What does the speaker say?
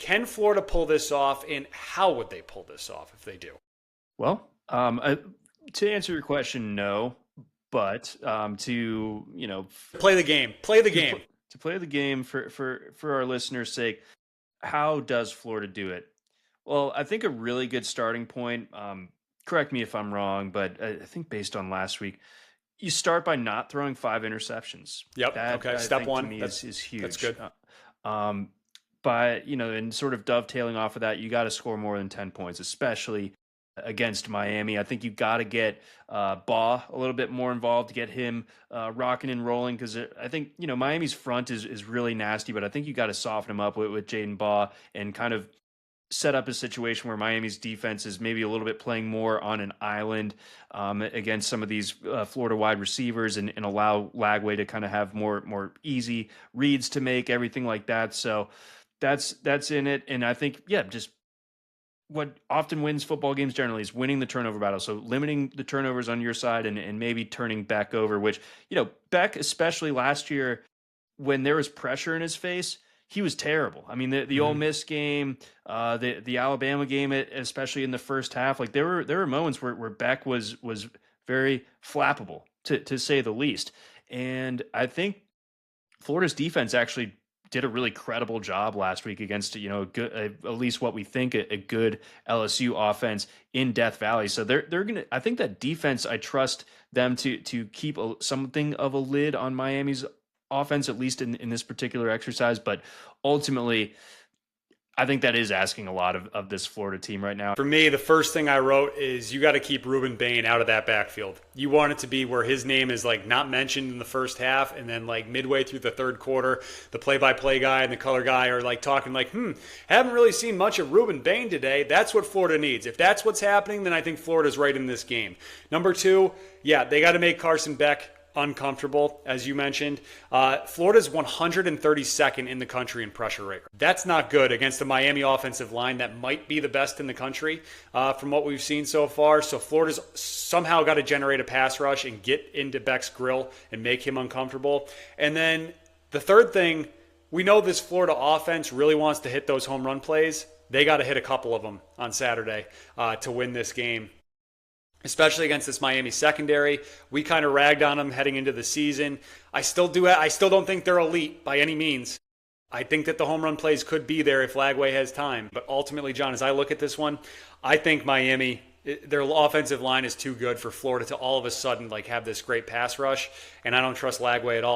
Can Florida pull this off, and how would they pull this off if they do? Well, to answer your question, no. But to Play the game. Play the to game. pl- to play the game for our listeners' sake, how does Florida do it? Well, I think a really good starting point. Correct me if I'm wrong, but I think based on last week, you start by not throwing five interceptions. Yep. That Okay. I Step think to one. me is That's huge. good. Um, but and sort of dovetailing off of that, you got to score more than 10 points, especially against Miami. I think you got to get Baugh a little bit more involved to get him rocking and rolling, because I think Miami's front is really nasty, but I think you got to soften him up with Jaden Baugh and kind of set up a situation where Miami's defense is maybe a little bit playing more on an island against some of these Florida wide receivers, and allow Lagway to kind of have more easy reads to make, everything like that. So that's in it. And I think, yeah, just what often wins football games generally is winning the turnover battle. So limiting the turnovers on your side, and maybe turning Beck over, which, Beck, especially last year, when there was pressure in his face, he was terrible. I mean, the Ole Miss game, the Alabama game, especially in the first half, like there were moments where Beck was very flappable, to say the least. And I think Florida's defense actually did a really credible job last week against good, at least what we think a good LSU offense in Death Valley. So they're gonna. I think that defense, I trust them to keep something of a lid on Miami's offense, at least in this particular exercise. But ultimately, I think that is asking a lot of this Florida team right now. For me, the first thing I wrote is you got to keep Ruben Bain out of that backfield. You want it to be where his name is like not mentioned in the first half, and then like midway through the third quarter, the play-by-play guy and the color guy are like talking like, haven't really seen much of Ruben Bain today. That's what Florida needs. If that's what's happening, then I think Florida's right in this game. Number two, yeah, they got to make Carson Beck uncomfortable, as you mentioned. Florida's 132nd in the country in pressure rate. That's not good against the Miami offensive line that might be the best in the country from what we've seen so far. So Florida's somehow got to generate a pass rush and get into Beck's grill and make him uncomfortable. And then the third thing, we know this Florida offense really wants to hit those home run plays. They got to hit a couple of them on Saturday to win this game, especially against this Miami secondary. We kind of ragged on them heading into the season. I still don't think they're elite by any means. I think that the home run plays could be there if Lagway has time. But ultimately, John, as I look at this one, I think Miami, their offensive line is too good for Florida to all of a sudden like have this great pass rush, and I don't trust Lagway at all.